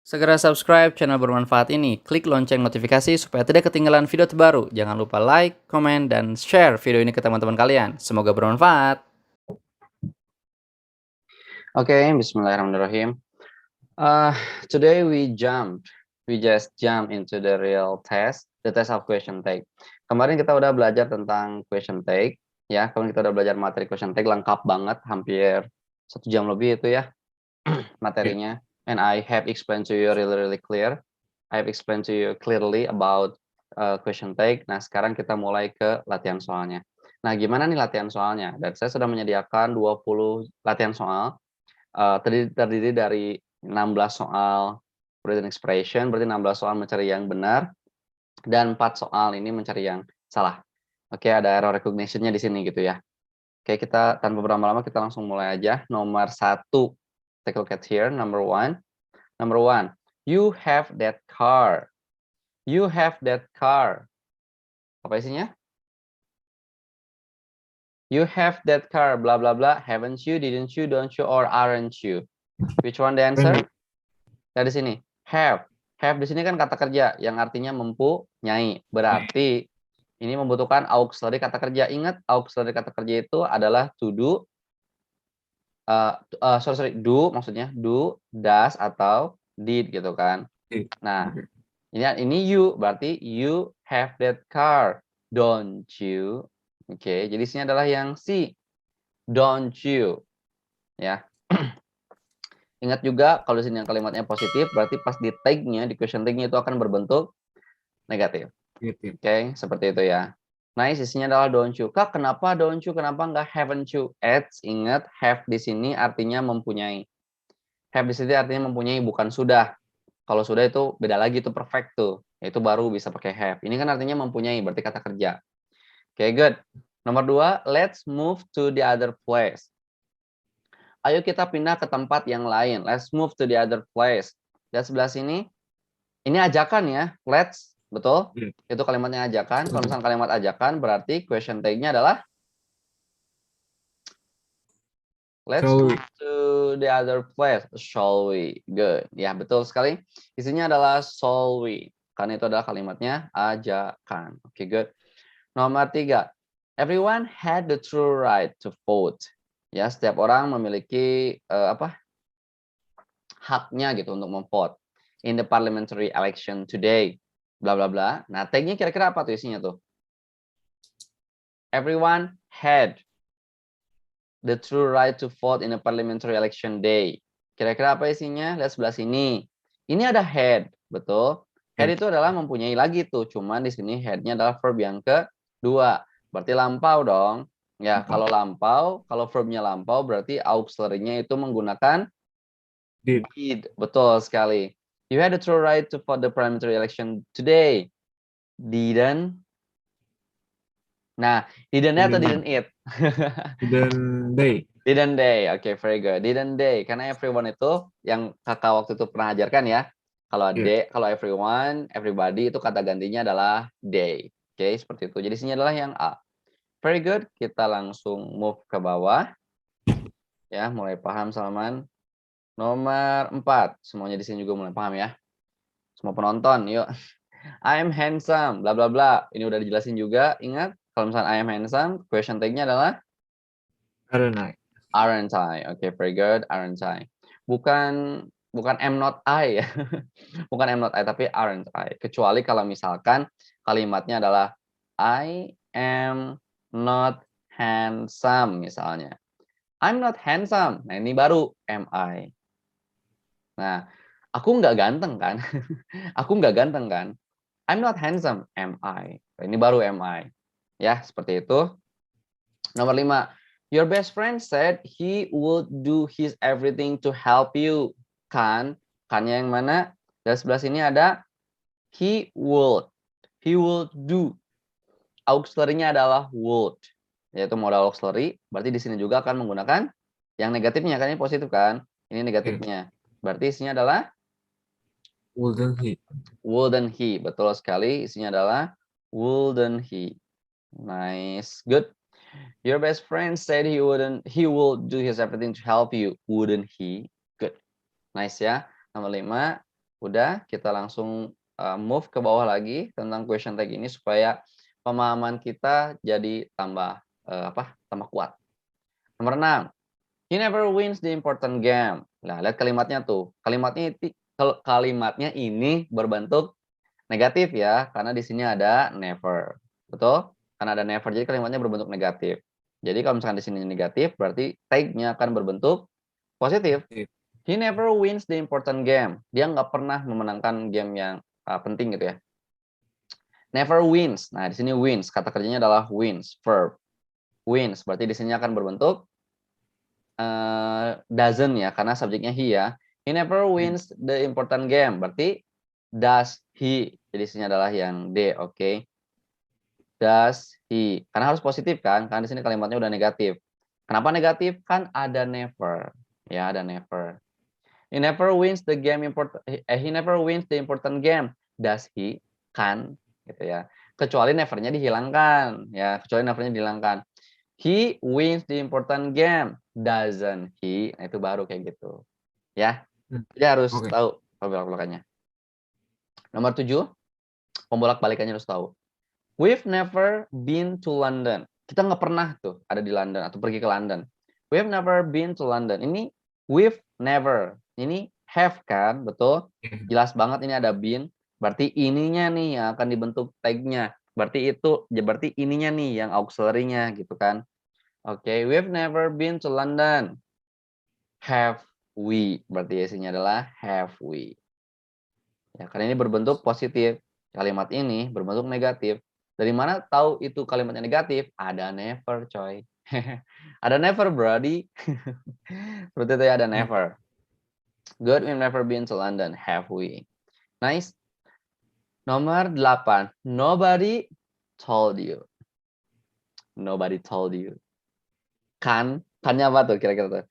Segera subscribe channel bermanfaat ini, klik lonceng notifikasi supaya tidak ketinggalan video terbaru. Jangan lupa like, komen, dan share video ini ke teman-teman kalian. Semoga bermanfaat. Okay, Bismillahirrahmanirrahim. Today we just jump into the real test, the test of question take. Kemarin kita udah belajar tentang question take, ya. Kemarin kita udah belajar materi question take lengkap banget, hampir 1 jam lebih itu ya materinya. And I have explained to you really clear. I have explained to you clearly about question take. Nah, sekarang kita mulai ke latihan soalnya. Nah, gimana nih latihan soalnya? Dan saya sudah menyediakan 20 latihan soal. Terdiri dari 16 soal written expression, berarti 16 soal mencari yang benar, dan 4 soal ini mencari yang salah. Oke, ada error recognition-nya di sini gitu ya. Oke, kita tanpa berlama-lama kita langsung mulai aja. Nomor 1, take a look at here, number 1. Number 1, you have that car. You have that car. Apa isinya? You have that car, blah blah blah. Haven't you, didn't you, don't you, or aren't you? Which one the answer? Dari sini, have. Have di sini kan kata kerja yang artinya mempunyai. Berarti ini membutuhkan auxiliary kata kerja. Ingat, auxiliary kata kerja itu adalah to do, do maksudnya do, does, atau did gitu kan. Nah, ini you, berarti you have that car, don't you? Oke, jadi sini adalah yang C, don't you, ya. Ingat juga kalau di sini yang kalimatnya positif, berarti pas di tag-nya, di question tag-nya itu akan berbentuk negatif. Oke, seperti itu ya. Nah, sisinya adalah don't you. Kak, kenapa don't you? Kenapa nggak haven't you? Ingat, have di sini artinya mempunyai. Have di sini artinya mempunyai, bukan sudah. Kalau sudah itu beda lagi, itu perfect tuh. Itu baru bisa pakai have. Ini kan artinya mempunyai, berarti kata kerja. Oke, good. Nomor 2, let's move to the other place. Ayo kita pindah ke tempat yang lain. Let's move to the other place. Lihat sebelah sini. Ini ajakan ya. Let's, betul? Itu kalimatnya ajakan. Kalau misalnya kalimat ajakan, berarti question tag-nya adalah let's move to the other place. Shall we? Good. Ya, betul sekali. Isinya adalah shall we. Karena itu adalah kalimatnya ajakan. Oke, good. Nomor 3. Everyone had the true right to vote. Ya, setiap orang memiliki haknya gitu untuk memvote in the parliamentary election today. Bla bla bla. Nah, tag-nya kira-kira apa tuh isinya tuh? Everyone had the true right to vote in a parliamentary election day. Kira-kira apa isinya? Lihat sebelah sini. Ini ada had, betul? Had itu adalah mempunyai lagi tuh, cuman di sini had-nya adalah verb yang kedua. Berarti lampau dong. Ya, kalau lampau, kalau verbnya lampau berarti auxiliary-nya itu menggunakan did. Betul sekali. You had the true right to vote the parliamentary election today. Didn't. Nah, didn't atau didn't it? Didn't they? Didn't they? Oke, very good. Didn't they? Karena everyone itu yang kakak waktu itu pernah ajarkan ya. Kalau they, kalau everyone, everybody itu kata gantinya adalah they. Oke, seperti itu. Jadi sini adalah yang A. Very good. Kita langsung move ke bawah. Ya, mulai paham Salman. Nomor 4. Semuanya di sini juga mulai paham ya. Semua penonton, yuk. I am handsome, bla bla bla. Ini udah dijelasin juga. Ingat, kalau misalnya I am handsome, question tag-nya adalah Aren't I? aren't I. Oke, very good. Aren't I. Bukan am not I ya. Bukan am not I, tapi aren't I. Kecuali kalau misalkan kalimatnya adalah I am not handsome misalnya. I'm not handsome. Nah, ini baru am I. Nah, aku nggak ganteng kan? Aku nggak ganteng kan? I'm not handsome, am I? Ini baru am I. Ya, seperti itu. Nomor 5. Your best friend said he would do his everything to help you. Kan? Kannya yang mana? Dari sebelah sini ada he would. He would do. Auxiliary-nya adalah would. Yaitu modal auxiliary. Berarti di sini juga akan menggunakan yang negatifnya. Kan ini positif kan? Ini negatifnya. Berarti isinya adalah Wouldn't he? wouldn't he. Betul sekali. Isinya adalah wouldn't he. Nice. Good. Your best friend said he would do his everything to help you. Wouldn't he? Good. Nice ya. Nomor 5. Udah, kita langsung move ke bawah lagi tentang question tag ini supaya pemahaman kita jadi tambah tambah kuat. Nomor 6. He never wins the important game. Nah, lihat kalimatnya tuh. Kalimatnya ini berbentuk negatif ya, karena di sini ada never. Betul? Karena ada never, jadi kalimatnya berbentuk negatif. Jadi kalau misalkan di sini negatif, berarti tag-nya akan berbentuk positif. Positif. He never wins the important game. Dia nggak pernah memenangkan game yang penting gitu ya. Never wins. Nah, di sini wins. Kata kerjanya adalah wins, verb. Wins, berarti di sini akan berbentuk doesn't ya, karena subjeknya he ya. He never wins the important game. Berarti does he. Jadi di sini adalah yang D, oke. Does he. Karena harus positif kan? Karena di sini kalimatnya udah negatif. Kenapa negatif? Kan ada never. Ya, ada never. He never wins the game he never wins the important game. Does he? Kan gitu ya. Kecuali never-nya dihilangkan ya, kecuali never-nya dihilangkan. He wins the important game. Doesn't he? Nah, itu baru kayak gitu. Ya. Jadi harus Oke. tahu pembolak-balikannya. Nomor 7, pembolak-balikannya harus tahu. We've never been to London. Kita nggak pernah tuh ada di London atau pergi ke London. We've never been to London. Ini we've never. Ini have kan, betul? Jelas banget ini ada been. Berarti ininya nih yang akan dibentuk tag-nya. Berarti ininya nih yang auxiliary-nya gitu kan. Oke, we've never been to London. Have we. Berarti isinya adalah have we. Ya, karena ini berbentuk positif. Kalimat ini berbentuk negatif. Dari mana tahu itu kalimatnya negatif? Ada never, coy. Ada never, brody. Seperti itu ya, ada never. Good, we've never been to London, have we? Nice. Nomor 8. Nobody told you. Nobody told you. Kannya apa tuh kira-kira tuh?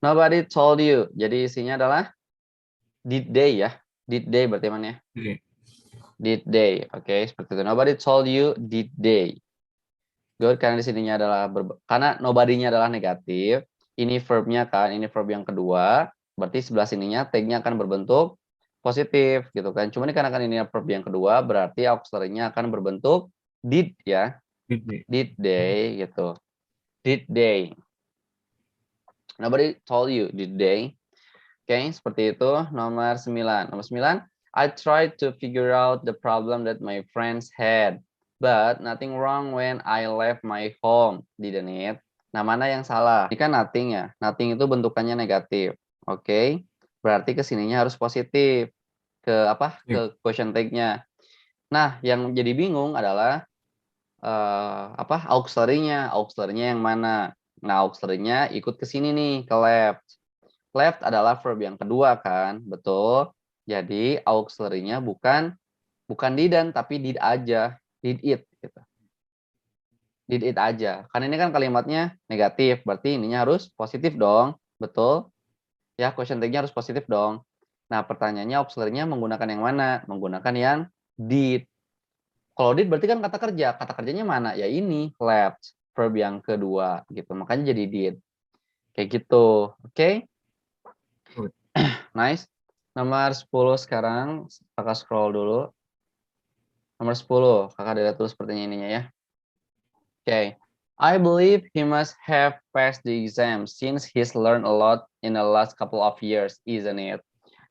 Nobody told you. Jadi isinya adalah did they ya. Did they berarti mana ya? Did they. Oke, seperti itu. Nobody told you, did they. Good, karena di sininya adalah karena nobody-nya adalah negatif. Ini verb-nya kan, ini verb yang kedua. Berarti sebelah sininya tag-nya akan berbentuk positif gitu kan. Cuma ini karena kan ini verb yang kedua, berarti auxiliary-nya akan berbentuk did ya. Did they gitu. Did they. Nobody told you, did they? Oke, seperti itu. Nomor 9. Nomor 9, I tried to figure out the problem that my friends had, but nothing wrong when I left my home, didn't it? Nah, mana yang salah? Ini kan nothing ya. Nothing itu bentukannya negatif. Oke. Berarti kesininya harus positif. Ke question tag-nya. Nah, yang jadi bingung adalah auxiliary-nya. Auxiliary-nya yang mana? Nah, auxiliary-nya ikut ke sini nih, ke left. Left adalah verb yang kedua kan, betul. Jadi auxiliary-nya bukan didn't tapi did aja, did it gitu. Did it aja. Karena ini kan kalimatnya negatif, berarti ininya harus positif dong, betul? Ya, question tag-nya harus positif dong. Nah, pertanyaannya auxiliary-nya menggunakan yang mana? Menggunakan yang did. Kalau did berarti kan kata kerja. Kata kerjanya mana? Ya ini, left, verb yang kedua gitu. Makanya jadi did. Kayak gitu. Oke? Nice. Nomor 10 sekarang, kakak scroll dulu. Nomor 10, kakak lihat dulu sepertinya ininya ya. Oke. I believe he must have passed the exam since he's learned a lot in the last couple of years, isn't it?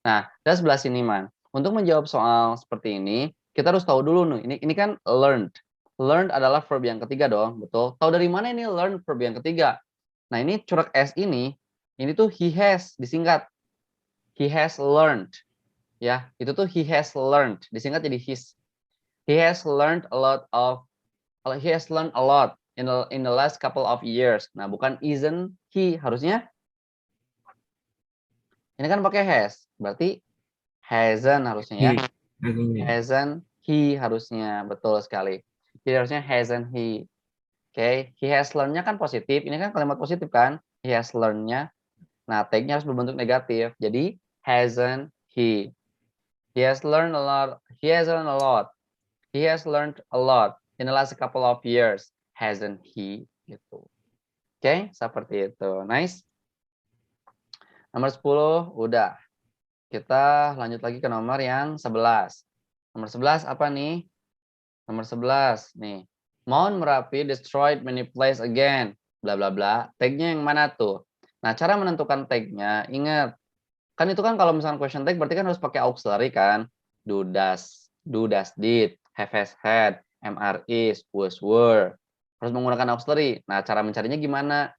Nah, dari sebelah sini, Man. Untuk menjawab soal seperti ini, kita harus tahu dulu nih. Ini kan learned. Learned adalah verb yang ketiga dong, betul? Tahu dari mana ini learn verb yang ketiga? Nah, ini corak S ini tuh he has disingkat. He has learned. Ya, itu tuh he has learned. Disingkat jadi his. He has learned a lot in the last couple of years. Nah, bukan isn't he, harusnya ini kan pakai has. Berarti hasn't harusnya ya. Hasn't he harusnya, betul sekali. Jadi harusnya hasn't he. Oke, he has learned-nya kan positif. Ini kan kalimat positif kan? He has learned-nya. Nah, tag-nya harus berbentuk negatif. Jadi hasn't he. He has learned a lot. He has learned a lot. He has learned a lot in the last couple of years, hasn't he? Gitu. Oke, seperti itu. Nice. Nomor 10 udah. Kita lanjut lagi ke nomor yang 11. Nomor 11 apa nih? Nomor 11 nih. Mount Merapi destroyed many places again. Bla bla bla. Tag-nya yang mana tuh? Nah, cara menentukan tag-nya, ingat. Kan itu kan kalau misalkan question tag berarti kan harus pakai auxiliary kan? Do, does, did, have, has, had, MR, is, was, were. Harus menggunakan auxiliary. Nah, cara mencarinya gimana?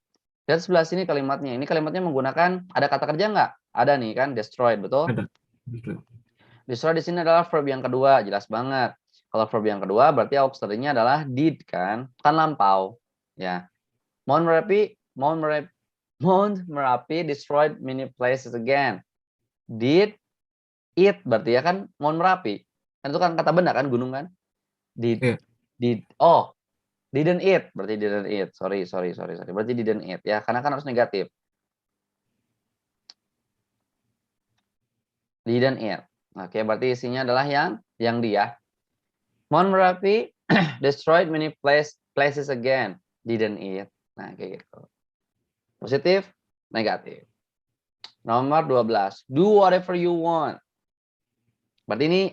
Lihat sebelah sini kalimatnya. Ini kalimatnya menggunakan, ada kata kerja nggak? Ada nih kan, destroyed, betul? Ada. Betul. Destroy di sini adalah verb yang kedua, jelas banget. Kalau verb yang kedua berarti auxiliary-nya adalah did kan? Kan lampau, ya. Mount Merapi destroyed many places again. Did it berarti ya kan Mount Merapi. Kan itu kan kata benda kan, gunung kan? Iya. Didn't eat berarti didn't eat. Sorry. Berarti didn't eat ya, karena kan harus negatif. Didn't eat. Oke, berarti isinya adalah yang dia. Mount Merapi destroyed many places again. Didn't eat. Nah, kayak gitu. Positif, negatif. Nomor 12. Do whatever you want. Berarti ini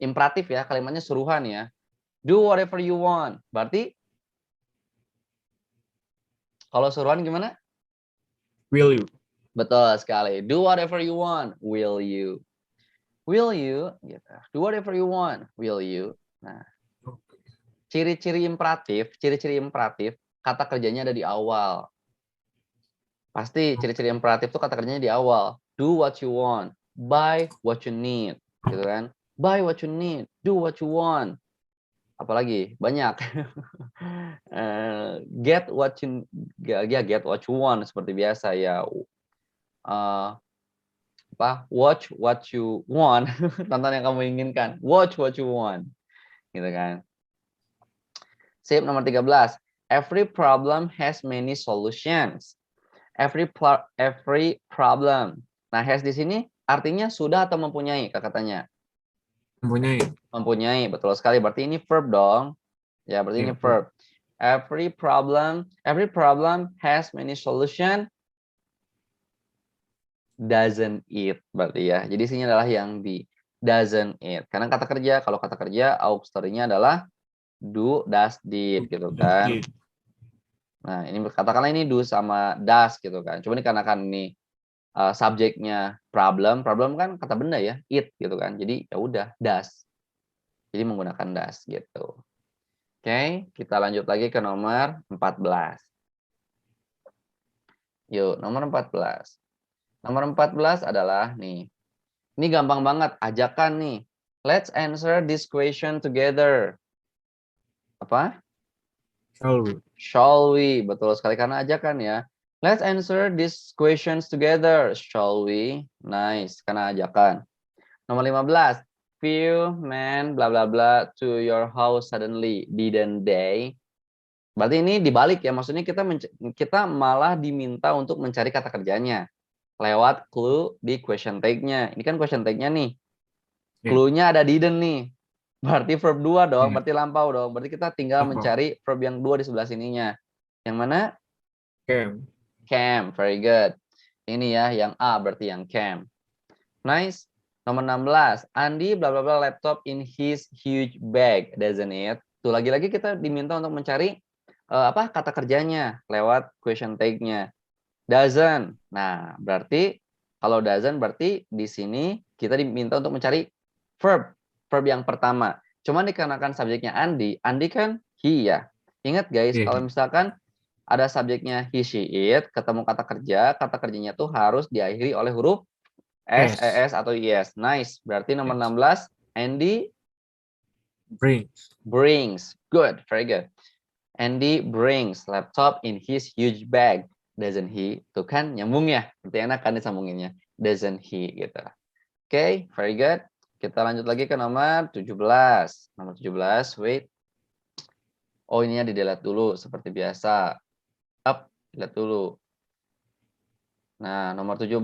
imperatif ya, kalimatnya suruhan ya. Do whatever you want. Berarti kalau suruhan gimana? Will you? Betul sekali. Do whatever you want. Will you? Will you? Gitu. Do whatever you want. Will you? Nah, ciri-ciri imperatif, kata kerjanya ada di awal. Pasti ciri-ciri imperatif tuh kata kerjanya di awal. Do what you want. Buy what you need. Gitu kan. Buy what you need. Do what you want. Apalagi? Banyak. Get what you want. Seperti biasa ya. Watch what you want. Tonton yang kamu inginkan. Watch what you want. Gitu kan. Sip, nomor 13. Every problem has many solutions. Every problem. Nah, has di sini artinya sudah atau mempunyai, katanya. Mempunyai. Mempunyai, betul sekali. Berarti ini verb dong. Ya, berarti ini verb. Every problem has many solution. Doesn't it, berarti ya. Jadi isinya adalah yang B. Doesn't it. Karena kata kerja, kalau kata kerja auxiliary-nya adalah do, does, did gitu kan. Nah, ini katakanlah ini do sama does gitu kan. Cuma ini karena kan ini subjeknya problem kan kata benda ya, it gitu kan. Jadi ya udah does. Jadi menggunakan does gitu. Oke, kita lanjut lagi ke nomor 14. Yuk, nomor 14. Nomor 14 adalah nih. Ini gampang banget, ajakan nih. Let's answer this question together. Apa? Shall we? Shall we? Betul sekali karena ajakan ya. Let's answer these questions together. Shall we? Nice, karena ajakan. Nomor 15. Few men bla bla bla to your house suddenly, didn't they? Berarti ini dibalik ya. Maksudnya kita malah diminta untuk mencari kata kerjanya lewat clue di question tag-nya. Ini kan question tag-nya nih. Clue-nya ada didn't nih. Berarti verb 2 dong, berarti lampau dong. Berarti kita tinggal mencari verb yang 2 di sebelah sininya. Yang mana? Came, very good. Ini ya, yang A berarti yang came. Nice. Nomor 16. Andi bla bla bla laptop in his huge bag, doesn't it? Tuh lagi-lagi kita diminta untuk mencari kata kerjanya lewat question tag-nya. Doesn't. Nah, berarti kalau doesn't berarti di sini kita diminta untuk mencari verb yang pertama. Cuman dikarenakan subjeknya Andi kan he ya. Ingat guys, kalau misalkan ada subjeknya he, she, it, ketemu kata kerjanya tuh harus diakhiri oleh huruf S, ES, atau IS. Nice. Berarti nomor 16, Andy brings. Good, very good. Andy brings laptop in his huge bag. Doesn't he? Tuh kan nyambung ya. Berarti enak kan disambunginnya. Doesn't he gitu. Oke, very good. Kita lanjut lagi ke nomor 17. Nomor 17, wait. Oh, ininya di-delete dulu seperti biasa. Up, delete dulu. Nah, nomor 17,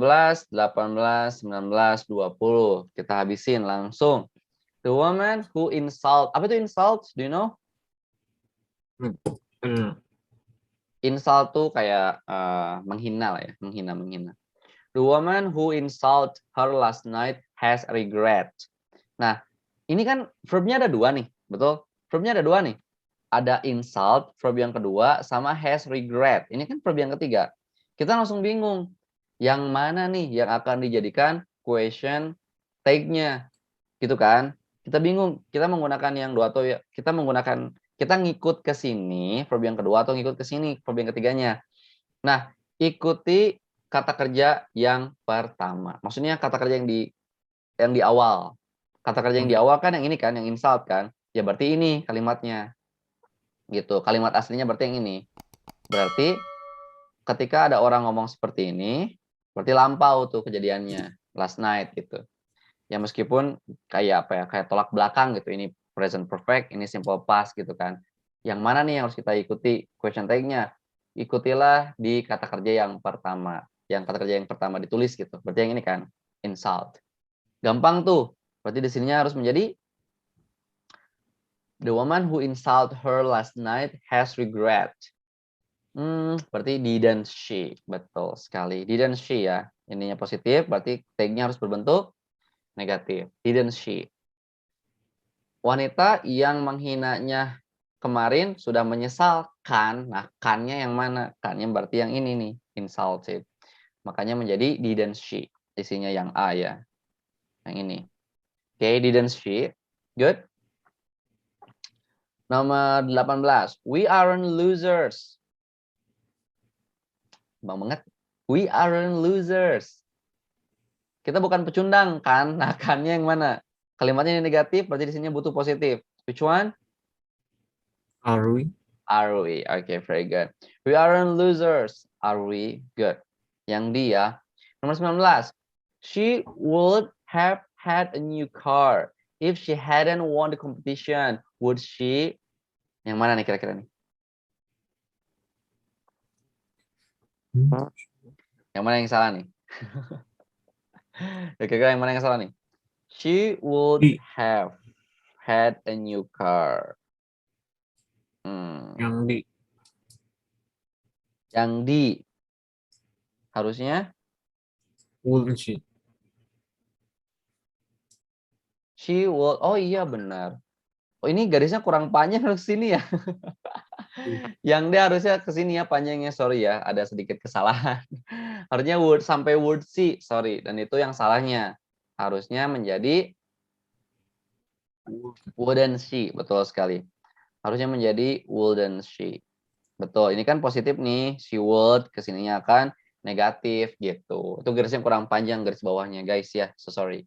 18, 19, 20. Kita habisin langsung. The woman who insult. Apa itu insult? Do you know? Insult tuh kayak menghina lah ya. Menghina. The woman who insult her last night has regret. Nah, ini kan verbnya ada dua nih, betul? Verbnya ada dua nih. Ada insult, verb yang kedua, sama has regret. Ini kan verb yang ketiga. Kita langsung bingung. Yang mana nih yang akan dijadikan question take-nya? Gitu kan? Kita bingung. Kita menggunakan yang dua atau ya, kita ngikut ke sini, verb yang kedua atau ngikut ke sini, verb yang ketiganya. Nah, ikuti kata kerja yang pertama. Maksudnya kata kerja yang di awal. Kata kerja yang di awal kan yang ini kan, yang insult kan. Ya berarti ini kalimatnya. Gitu. Kalimat aslinya berarti yang ini. Berarti ketika ada orang ngomong seperti ini, berarti lampau tuh kejadiannya, last night gitu. Ya meskipun kayak apa ya, kayak tolak belakang gitu. Ini present perfect, ini simple past gitu kan. Yang mana nih yang harus kita ikuti question take-nya? Ikutilah di kata kerja yang pertama. Yang kata kerja yang pertama ditulis gitu. Berarti yang ini kan, insult. Gampang tuh. Berarti di sininya harus menjadi the woman who insult her last night has regret. Berarti didn't she. Betul sekali. Didn't she ya. Ininya positif, berarti tag-nya harus berbentuk negatif. Didn't she. Wanita yang menghinanya kemarin sudah menyesalkan. Nah, kan-nya yang mana? Kan-nya berarti yang ini nih, insulted. Makanya menjadi didn't she. Isinya yang A ya. Yang ini. Oke, didn't she. Good. Nomor 18. We aren't losers. Bang banget. We aren't losers. Kita bukan pecundang kan? Nah, kan-nya yang mana? Kalimatnya yang negatif, berarti di sini butuh positif. Which one? Are we? Are we? Okay, very good. We aren't losers. Are we? Good. Yang dia. Nomor 19. She would have had a new car if she hadn't won the competition. Would she? Yang mana nih kira-kira nih? Yang mana yang salah nih? Kira-kira yang mana yang salah nih? She would Di. have had a new car. Yang di. Yang di. Harusnya Wouldn't she? she would. Oh iya benar. Oh ini garisnya kurang panjang harus sini ya. Yang D harusnya ke sini ya panjangnya. Sorry ya, ada sedikit kesalahan. Harusnya would sampai would see. Sorry, dan itu yang salahnya. Harusnya menjadi wouldn't she. Betul sekali. Harusnya menjadi wouldn't she. Betul. Ini kan positif nih. She would kesininya akan negatif gitu. Itu garisnya kurang panjang garis bawahnya guys ya. So sorry.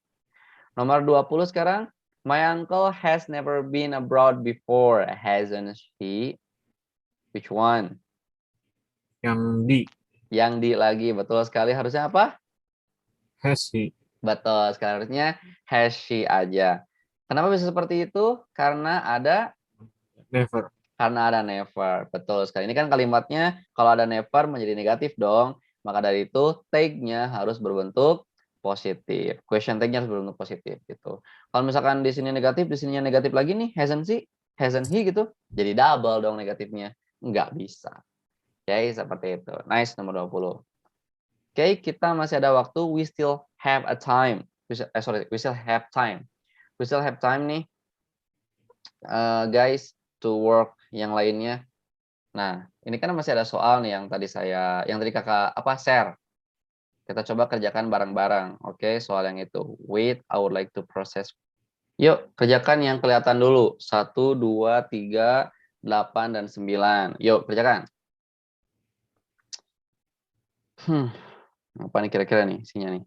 Nomor 20 sekarang. My uncle has never been abroad before, hasn't he? Which one? Yang di. Yang di lagi. Betul sekali. Harusnya apa? Has he? Betul sekali. Harusnya has she aja. Kenapa bisa seperti itu? Karena ada Never. never. Betul sekali. Ini kan kalimatnya kalau ada never menjadi negatif dong. Maka dari itu tag-nya harus berbentuk positif. Question tag-nya harus berbentuk positif gitu. Kalau misalkan di sini negatif, di sininya negatif lagi nih, hasn't she, hasn't he gitu. Jadi double dong negatifnya. Nggak bisa. Oke, seperti itu. Nice, nomor 20. Oke, kita masih ada waktu. We still have a time. We still have time. We still have time nih, guys, to work yang lainnya. Nah, ini kan masih ada soal nih yang tadi kakak share. Kita coba kerjakan bareng-bareng. Oke, soal yang itu. Wait, I would like to process. Yuk, kerjakan yang kelihatan dulu. 1, 2, 3, 8, dan 9. Yuk, kerjakan. Apa nih kira-kira nih isinya nih?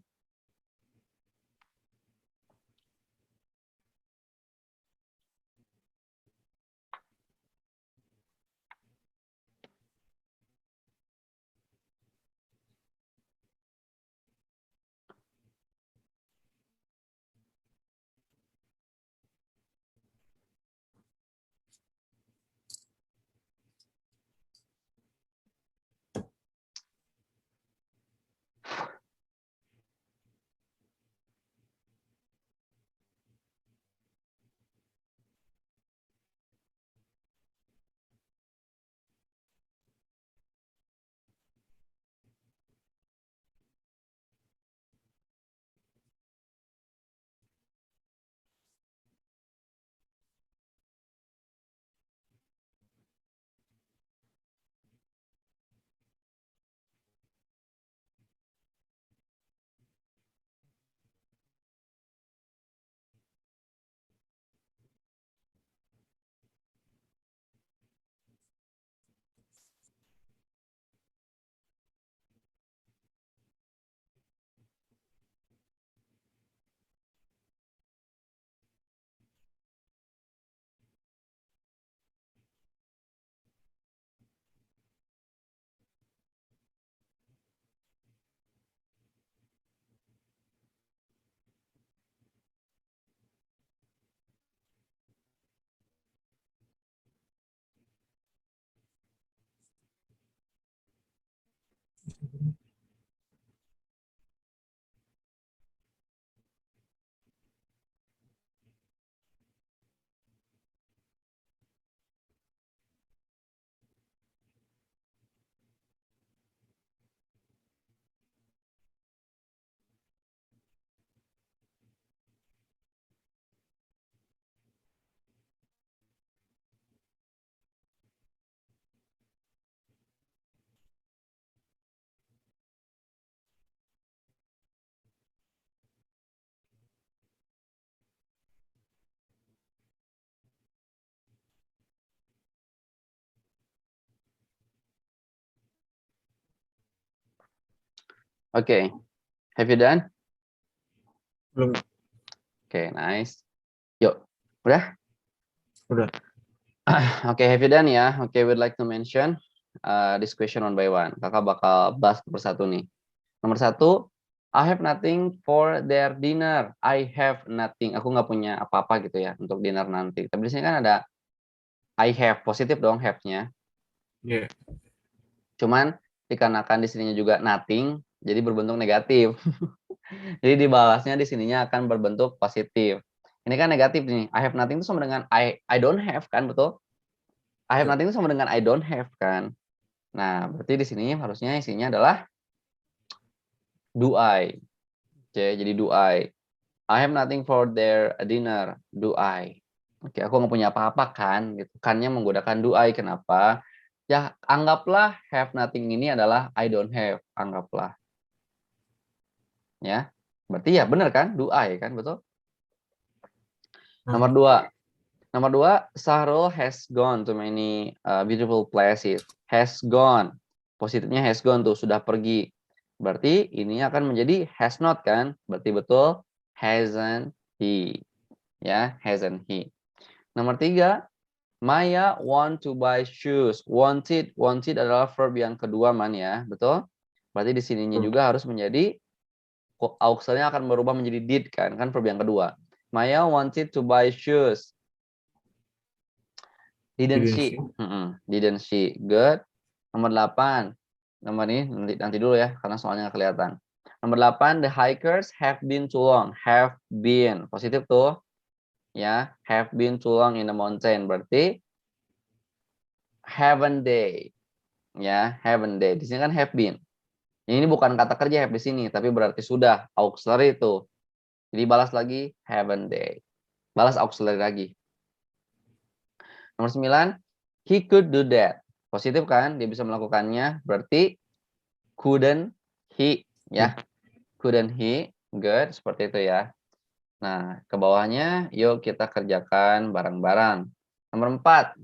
Oke, have you done? Belum. Oke, nice. Yuk, udah? Udah. Oke, have you done ya? Oke, we'd like to mention this question one by one. Kakak bakal bahas persatu nih. Nomor 1, I have nothing for their dinner. I have nothing. Aku nggak punya apa-apa gitu ya untuk dinner nanti. Tapi di sini kan ada I have, positif dong have-nya. Yeah. Cuman dikarenakan di sininya juga nothing, jadi berbentuk negatif. Jadi dibalasnya di sininya akan berbentuk positif. Ini kan negatif nih. I have nothing itu sama dengan I don't have kan, betul? I have nothing itu sama dengan I don't have kan. Nah, berarti di sini harusnya isinya adalah do I. Oke, jadi do I. I have nothing for their dinner. Do I. Oke, aku nggak punya apa-apa kan, gitu. Kannya menggunakan do I. Kenapa? Ya, anggaplah have nothing ini adalah I don't have. Anggaplah. Ya, berarti ya benar kan? Do I kan, betul? Nomor 2. Nomor 2, Sahrul has gone to many beautiful places. Has gone. Positifnya has gone tuh, sudah pergi. Berarti ini akan menjadi has not kan? Berarti betul hasn't he. Ya, hasn't he. Nomor 3, Maya want to buy shoes. Wanted adalah verb yang kedua man ya, betul? Berarti di sininya juga harus menjadi auxiliary akan berubah menjadi did kan verb yang kedua. Maya wanted to buy shoes. Didn't she? Didn't she? Good. Nomor 8. Nomor ini nanti dulu ya karena soalnya nggak kelihatan. Nomor 8, the hikers have been too long. Have been. Positif tuh. Ya, have been too long in the mountain. Berarti haven't they? Ya, haven't they. Di sini kan have been. Ini bukan kata kerja have di sini, tapi berarti sudah auxiliary itu. Jadi balas lagi haven't they. Balas auxiliary lagi. Nomor 9, he could do that. Positif kan? Dia bisa melakukannya. Berarti couldn't he, ya. Couldn't he? Good, seperti itu ya. Nah, ke bawahnya yuk kita kerjakan bareng-bareng. Nomor 4,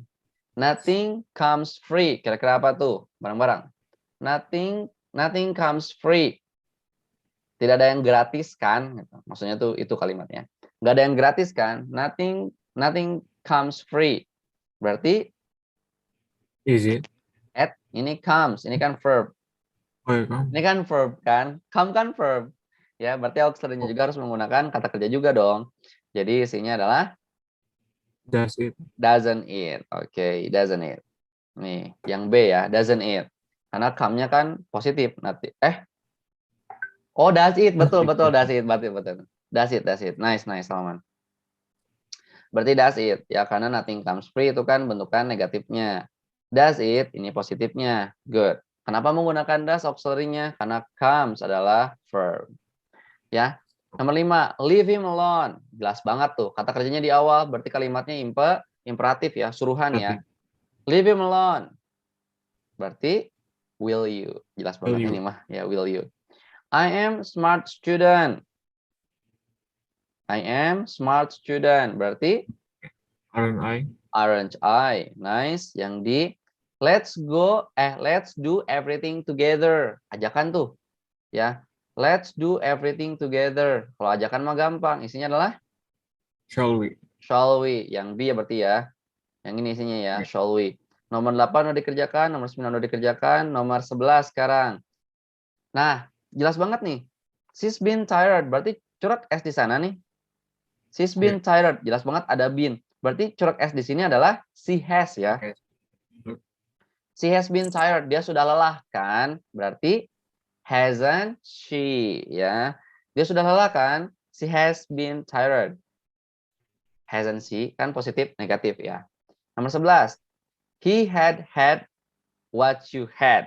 nothing comes free. Kira-kira apa tuh? Bareng-bareng. Nothing comes free. Tidak ada yang gratis kan? Maksudnya tuh itu kalimatnya. Nggak ada yang gratis kan? Nothing comes free. Berarti Is it? ini comes, ini kan verb. Oh, ya kan? Ini kan verb kan? Come kan verb. Ya, berarti auxiliary-nya juga harus menggunakan kata kerja juga dong. Jadi isinya adalah Does it? doesn't it. Oke, doesn't it. Nih, yang B ya, doesn't it. Karena come-nya kan positif nanti. Oh, does it. Betul, does it. Betul. Does it. Nice, Salman. Berarti does it. Ya, karena nothing comes free itu kan bentukan negatifnya. Does it, ini positifnya. Good. Kenapa menggunakan does auxiliary-nya? Karena comes adalah verb. Ya. Nomor 5, leave him alone. Jelas banget tuh. Kata kerjanya di awal, berarti kalimatnya imperatif ya, suruhan ya. Leave him alone. Berarti will you. Jelas banget ini mah. Ya, will you. I am smart student. I am smart student. Berarti Aren't I? Aren't I? Nice. Yang di let's do everything together. Ajakan tuh. Ya. Let's do everything together. Kalau ajakan mah gampang. Isinya adalah Shall we? shall we. Yang B ya berarti ya. Yang ini isinya ya. Shall we. Nomor 8 udah dikerjakan. Nomor 9 udah dikerjakan. Nomor 11 sekarang. Nah, jelas banget nih. She's been tired. Berarti coret S di sana nih. She's been tired. Jelas banget ada been. Berarti coret S di sini adalah she has ya. She has been tired. Dia sudah lelah kan. Berarti Hasn't she? Ya. Dia sudah lelah kan? She has been tired. Hasn't she? Kan positif, negatif ya. Nomor 11. He had what you had.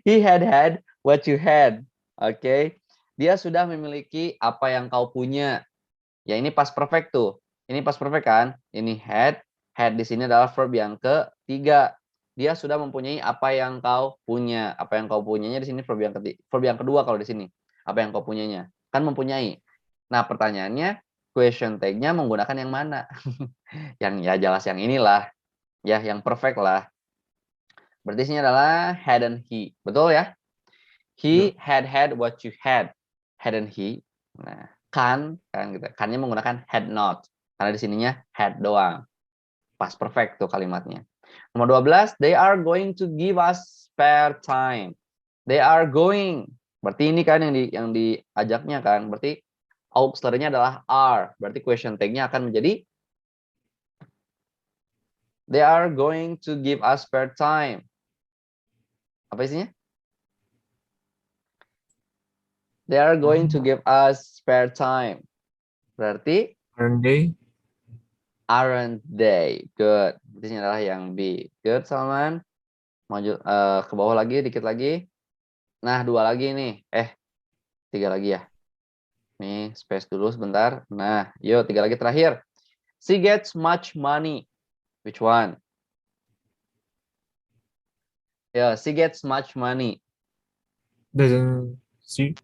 He had what you had. Oke. Dia sudah memiliki apa yang kau punya. Ya ini past perfect tuh. Ini past perfect kan? Ini had. Had di sini adalah verb yang ketiga. Dia sudah mempunyai apa yang kau punya. Apa yang kau punyanya di sini verb yang kedua kalau di sini. Apa yang kau punyanya. Kan mempunyai. Nah, pertanyaannya question tag-nya menggunakan yang mana? Yang ya jelas yang inilah. Ya, yang perfect lah. Berarti sini adalah hadn't he. Betul ya? He had what you had. Hadn't he? Nah, kan gitu. Kannya menggunakan had not. Karena di sininya had doang. Pas perfect tuh kalimatnya. Nomor 12, they are going to give us spare time. They are going. Berarti ini kan yang diajaknya kan. Berarti auxiliary-nya adalah are. Berarti question tag-nya akan menjadi they are going to give us spare time. Apa isinya? They are going to give us spare time. Berarti Aren't they? aren't they? Good. Berarti ini adalah yang B. Good, Salman. Maju ke bawah lagi, dikit lagi. Nah, 2 lagi nih. 3 lagi ya. Nih, space dulu sebentar. Nah, yuk 3 lagi terakhir. She gets much money. Which one? Ya, she gets much money. Doesn't she?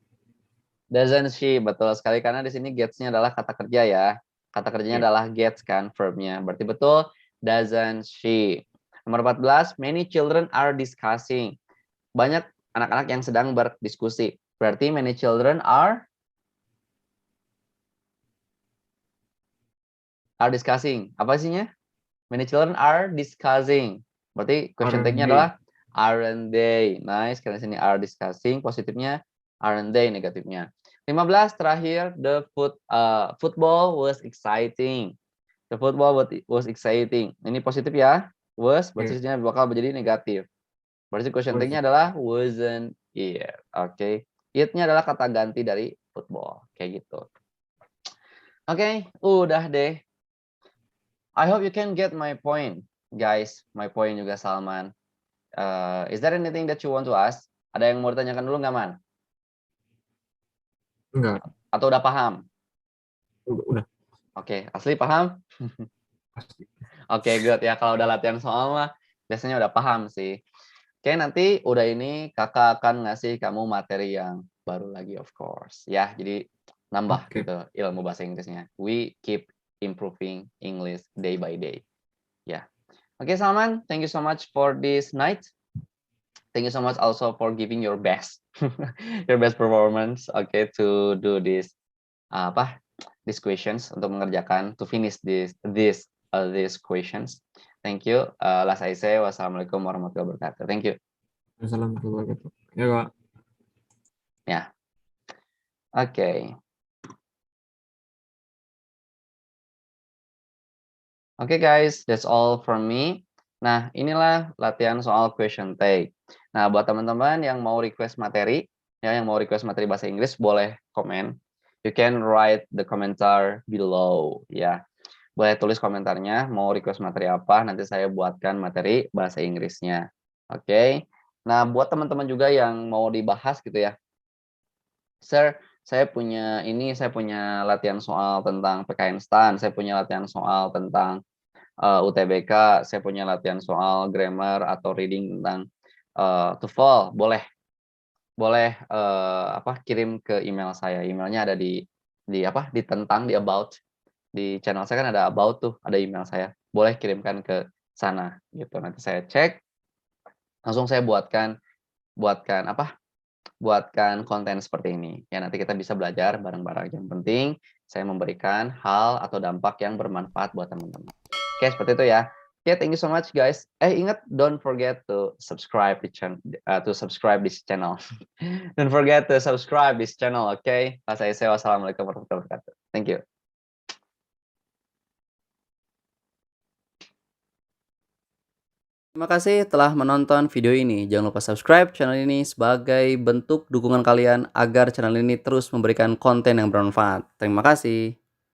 Doesn't she? Betul sekali karena di sini gets-nya adalah kata kerja ya. Kata kerjanya adalah gets kan verb-nya. Berarti betul doesn't she. Nomor 14, many children are discussing. Banyak anak-anak yang sedang berdiskusi. Berarti many children are discussing. Apa isinya? Many children are discussing. Berarti question Aren't tag-nya they? adalah aren't they. Nice, karena sini are discussing, positifnya aren't they, negatifnya. 15 terakhir, the football was exciting. The football was exciting. Ini positif ya. Was, berarti sini bakal menjadi negatif. Berarti question tag-nya adalah wasn't it. Oke. It-nya adalah kata ganti dari football. Kayak gitu. Oke, udah deh. I hope you can get my point, guys. My point juga, Salman. Is there anything that you want to ask? Ada yang mau ditanyakan dulu nggak, Man? Enggak. Atau udah paham? Udah. Oke, asli paham? Pasti. Oke, good ya. Kalau udah latihan soal mah biasanya udah paham sih. Oke, nanti udah ini kakak akan ngasih kamu materi yang baru lagi, of course. Ya, jadi nambah gitu ilmu bahasa Inggrisnya. We keep improving English day by day. Ya. Oke, Salman, thank you so much for this night. Thank you so much also for giving your best, your best performance. Okay, to do this these questions untuk mengerjakan to finish these questions. Thank you. Last I say, wassalamualaikum warahmatullahi wabarakatuh. Thank you. Assalamualaikum warahmatullahi wabarakatuh. Ya, Kak. Ya. Okay. Okay guys, that's all from me. Nah, inilah latihan soal question tag. Nah, buat teman-teman yang mau request materi, ya yang mau request materi bahasa Inggris boleh komen. You can write the komentar below, ya. Boleh tulis komentarnya mau request materi apa, nanti saya buatkan materi bahasa Inggrisnya. Oke. Nah, buat teman-teman juga yang mau dibahas gitu ya. Sir, saya punya latihan soal tentang PKN STAN, saya punya latihan soal tentang UTBK, saya punya latihan soal grammar atau reading tentang TOEFL, boleh kirim ke email saya. Emailnya ada di about di channel saya kan ada about tuh, ada email saya. Boleh kirimkan ke sana gitu. Nanti saya cek, langsung saya buatkan konten seperti ini. Ya nanti kita bisa belajar bareng-bareng. Yang penting saya memberikan hal atau dampak yang bermanfaat buat teman-teman. Oke, seperti itu ya. Oke, thank you so much guys. Ingat, don't forget to subscribe this channel. Don't forget to subscribe this channel, okay? Wassalamualaikum warahmatullahi wabarakatuh. Thank you. Terima kasih telah menonton video ini. Jangan lupa subscribe channel ini sebagai bentuk dukungan kalian agar channel ini terus memberikan konten yang bermanfaat. Terima kasih.